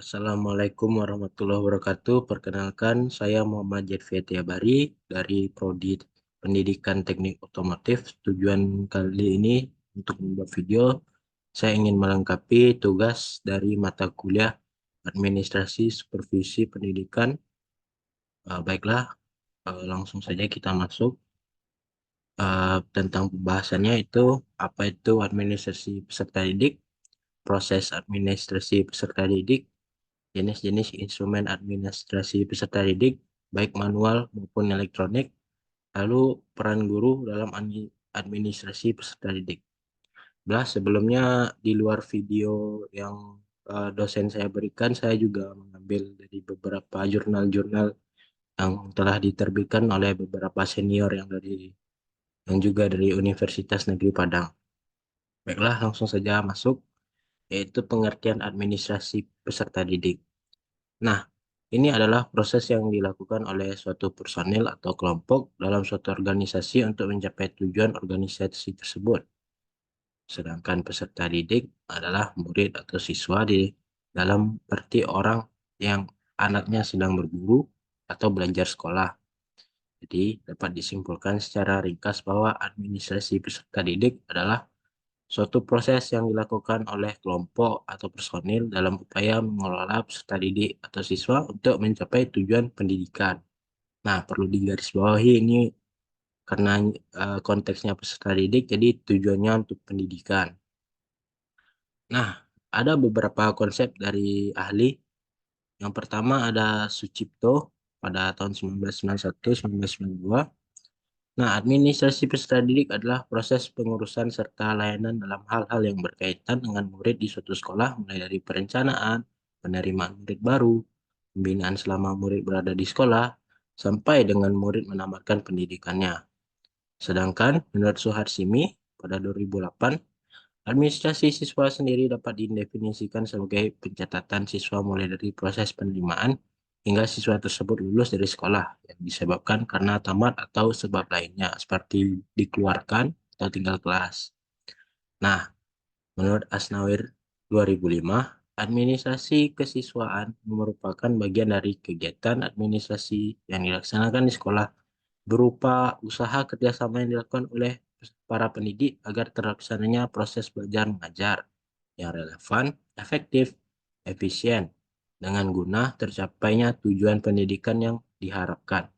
Assalamualaikum warahmatullahi wabarakatuh. Perkenalkan, saya Muhammad Jedvi Bari dari Prodi Pendidikan Teknik Otomotif. Tujuan kali ini untuk membuat video, saya ingin melengkapi tugas dari mata kuliah Administrasi Supervisi Pendidikan. Baiklah, langsung saja kita masuk. Tentang pembahasannya itu, apa itu administrasi peserta didik, proses administrasi peserta didik, jenis-jenis instrumen administrasi peserta didik, baik manual maupun elektronik, lalu peran guru dalam administrasi peserta didik. Sebelumnya di luar video yang dosen saya berikan, saya juga mengambil dari beberapa jurnal-jurnal yang telah diterbitkan oleh beberapa senior yang juga dari Universitas Negeri Padang. Baiklah, langsung saja masuk, yaitu pengertian administrasi peserta didik. Nah, ini adalah proses yang dilakukan oleh suatu personil atau kelompok dalam suatu organisasi untuk mencapai tujuan organisasi tersebut. Sedangkan peserta didik adalah murid atau siswa di dalam arti orang yang anaknya sedang berguru atau belajar sekolah. Jadi, dapat disimpulkan secara ringkas bahwa administrasi peserta didik adalah suatu proses yang dilakukan oleh kelompok atau personil dalam upaya mengelola peserta didik atau siswa untuk mencapai tujuan pendidikan. Nah, perlu digarisbawahi ini karena konteksnya peserta didik, jadi tujuannya untuk pendidikan. Nah, ada beberapa konsep dari ahli. Yang pertama ada Sucipto pada tahun 1991-1992. Nah, administrasi peserta didik adalah proses pengurusan serta layanan dalam hal-hal yang berkaitan dengan murid di suatu sekolah, mulai dari perencanaan, penerimaan murid baru, pembinaan selama murid berada di sekolah, sampai dengan murid menamatkan pendidikannya. Sedangkan menurut Suharsimi pada 2008, administrasi siswa sendiri dapat didefinisikan sebagai pencatatan siswa mulai dari proses penerimaan hingga siswa tersebut lulus dari sekolah yang disebabkan karena tamat atau sebab lainnya seperti dikeluarkan atau tinggal kelas. Nah, menurut Asnawir 2005, administrasi kesiswaan merupakan bagian dari kegiatan administrasi yang dilaksanakan di sekolah berupa usaha kerjasama yang dilakukan oleh para pendidik agar terlaksananya proses belajar mengajar yang relevan, efektif, efisien, dengan guna tercapainya tujuan pendidikan yang diharapkan.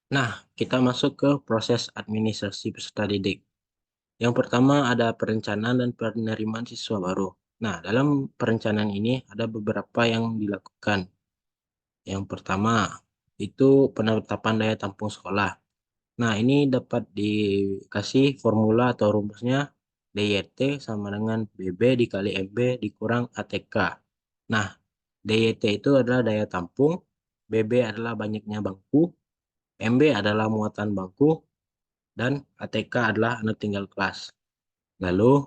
Nah, kita masuk ke proses administrasi peserta didik. Yang pertama ada perencanaan dan penerimaan siswa baru. Nah, dalam perencanaan ini ada beberapa yang dilakukan. Yang pertama, itu penetapan daya tampung sekolah. Nah, ini dapat dikasih formula atau rumusnya DYT sama dengan BB dikali MB dikurang ATK. Nah, DYT itu adalah daya tampung, BB adalah banyaknya bangku, MB adalah muatan bangku, dan ATK adalah anak tinggal kelas. Lalu,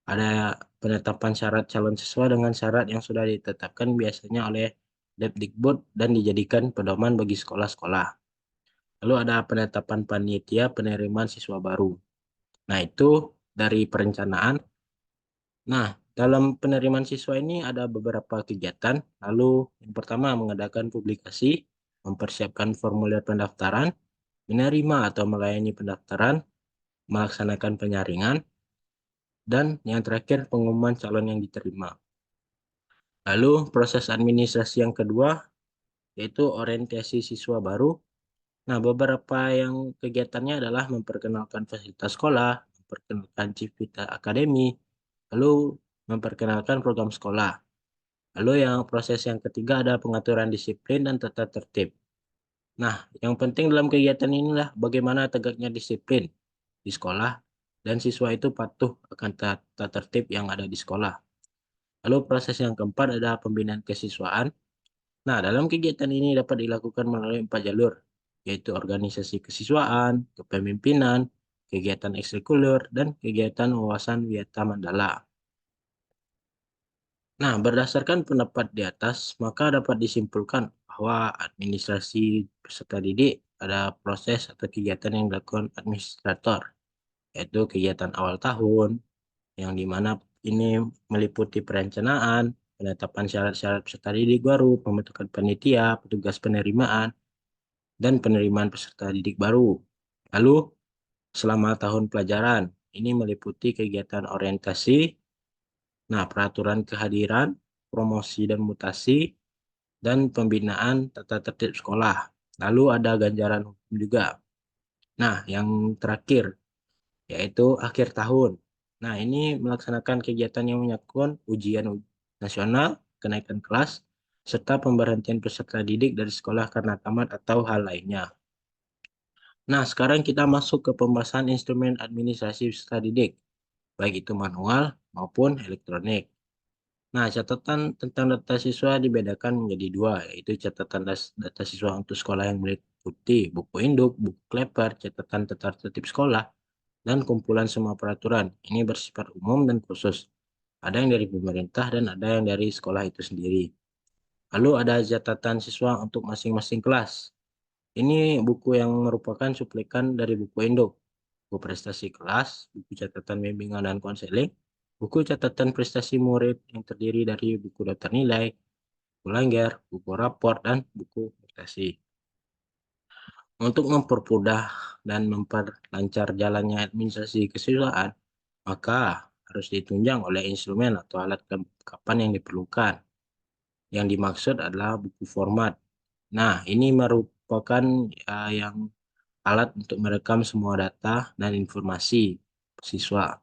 ada penetapan syarat calon siswa dengan syarat yang sudah ditetapkan biasanya oleh Depdikbud dan dijadikan pedoman bagi sekolah-sekolah. Lalu ada penetapan panitia penerimaan siswa baru. Nah, itu dari perencanaan. Nah, dalam penerimaan siswa ini ada beberapa kegiatan. Lalu, yang pertama mengadakan publikasi, mempersiapkan formulir pendaftaran, menerima atau melayani pendaftaran, melaksanakan penyaringan, dan yang terakhir pengumuman calon yang diterima. Lalu, proses administrasi yang kedua, yaitu orientasi siswa baru. Nah, beberapa yang kegiatannya adalah memperkenalkan fasilitas sekolah, memperkenalkan Civita Akademi, lalu memperkenalkan program sekolah. Lalu yang proses yang ketiga ada pengaturan disiplin dan tata tertib. Nah, yang penting dalam kegiatan inilah bagaimana tegaknya disiplin di sekolah dan siswa itu patuh akan tata tertib yang ada di sekolah. Lalu proses yang keempat ada pembinaan kesiswaan. Nah, dalam kegiatan ini dapat dilakukan melalui 4 jalur, yaitu organisasi kesiswaan, kepemimpinan, kegiatan ekstrakurikuler, dan kegiatan wawasan Wiyata Mandala. Nah, berdasarkan pendapat di atas, maka dapat disimpulkan bahwa administrasi peserta didik ada proses atau kegiatan yang dilakukan administrator, yaitu kegiatan awal tahun, yang dimana ini meliputi perencanaan, penetapan syarat-syarat peserta didik baru, pembentukan panitia, petugas penerimaan, dan penerimaan peserta didik baru. Lalu, selama tahun pelajaran, ini meliputi kegiatan orientasi, nah peraturan kehadiran, promosi dan mutasi, dan pembinaan tata tertib sekolah. Lalu ada ganjaran hukum juga. Nah, yang terakhir, yaitu akhir tahun. Nah, ini melaksanakan kegiatan yang menyangkut ujian nasional, kenaikan kelas, serta pemberhentian peserta didik dari sekolah karena tamat atau hal lainnya. Nah, sekarang kita masuk ke pembahasan instrumen administrasi peserta didik, baik itu manual maupun elektronik. Nah, catatan tentang data siswa dibedakan menjadi dua, yaitu catatan data siswa untuk sekolah yang meliputi buku induk, buku kleper, catatan tata tertib sekolah, dan kumpulan semua peraturan. Ini bersifat umum dan khusus. Ada yang dari pemerintah dan ada yang dari sekolah itu sendiri. Lalu ada catatan siswa untuk masing-masing kelas. Ini buku yang merupakan cuplikan dari buku induk, buku prestasi kelas, buku catatan bimbingan dan konseling, buku catatan prestasi murid yang terdiri dari buku daftar nilai, buku langgar, buku rapor, dan buku prestasi. Untuk mempermudah dan memperlancar jalannya administrasi kesiswaan, maka harus ditunjang oleh instrumen atau alat kelengkapan yang diperlukan. Yang dimaksud adalah buku format. Nah, ini merupakan yang alat untuk merekam semua data dan informasi siswa.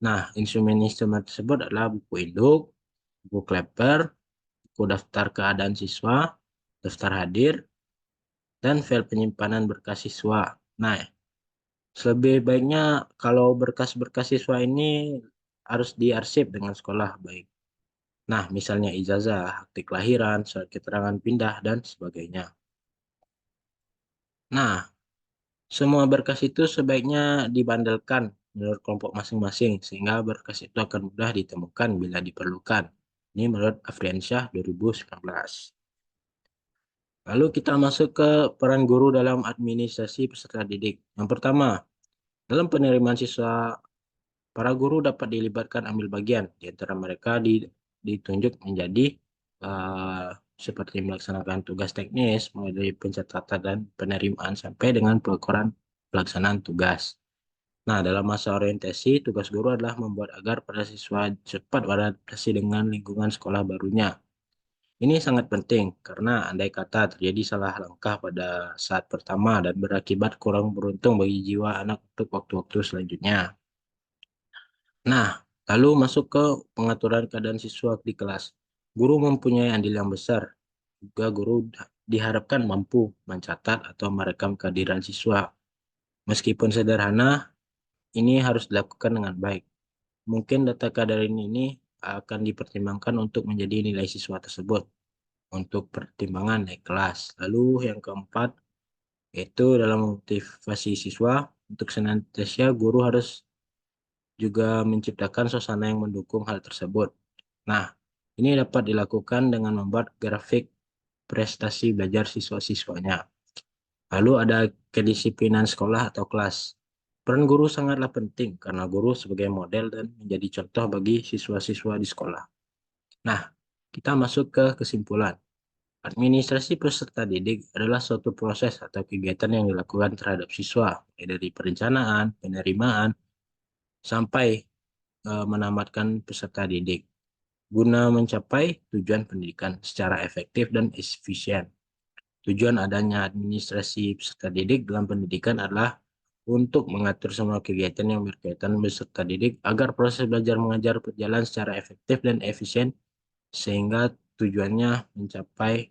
Nah, instrumen-instrumen tersebut adalah buku induk, buku kleper, buku daftar keadaan siswa, daftar hadir, dan file penyimpanan berkas siswa. Nah, selebih baiknya kalau berkas-berkas siswa ini harus diarsip dengan sekolah baik. Nah, misalnya ijazah, akte kelahiran, surat keterangan pindah, dan sebagainya. Nah, semua berkas itu sebaiknya dibandelkan menurut kelompok masing-masing, sehingga berkas itu akan mudah ditemukan bila diperlukan. Ini menurut Afriansyah 2019. Lalu kita masuk ke peran guru dalam administrasi peserta didik. Yang pertama, dalam penerimaan siswa, para guru dapat dilibatkan ambil bagian. Di antara mereka ditunjuk menjadi uh, seperti melaksanakan tugas teknis, mulai dari pencatatan dan penerimaan sampai dengan pengukuran pelaksanaan tugas. Nah, dalam masa orientasi, tugas guru adalah membuat agar para siswa cepat beradaptasi dengan lingkungan sekolah barunya. Ini sangat penting karena andai kata terjadi salah langkah pada saat pertama dan berakibat kurang beruntung bagi jiwa anak untuk waktu-waktu selanjutnya. Nah, lalu masuk ke pengaturan keadaan siswa di kelas. Guru mempunyai andil yang besar. Juga guru diharapkan mampu mencatat atau merekam kehadiran siswa. Meskipun sederhana, ini harus dilakukan dengan baik. Mungkin data kehadiran ini akan dipertimbangkan untuk menjadi nilai siswa tersebut untuk pertimbangan naik kelas. Lalu yang keempat, yaitu dalam motivasi siswa, untuk senantiasa guru harus juga menciptakan suasana yang mendukung hal tersebut. Nah, ini dapat dilakukan dengan membuat grafik prestasi belajar siswa-siswanya. Lalu ada kedisiplinan sekolah atau kelas. Peran guru sangatlah penting karena guru sebagai model dan menjadi contoh bagi siswa-siswa di sekolah. Nah, kita masuk ke kesimpulan. Administrasi peserta didik adalah suatu proses atau kegiatan yang dilakukan terhadap siswa, dari perencanaan, penerimaan, sampai menamatkan peserta didik, guna mencapai tujuan pendidikan secara efektif dan efisien. Tujuan adanya administrasi peserta didik dalam pendidikan adalah untuk mengatur semua kegiatan yang berkaitan peserta didik agar proses belajar mengajar berjalan secara efektif dan efisien sehingga tujuannya mencapai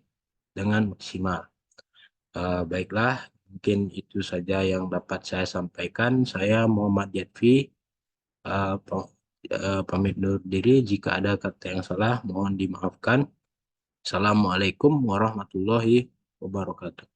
dengan maksimal. Baiklah, mungkin itu saja yang dapat saya sampaikan. Saya Muhammad Yatfi, pamit undur diri. Jika ada kata yang salah, mohon dimaafkan. Assalamualaikum warahmatullahi wabarakatuh.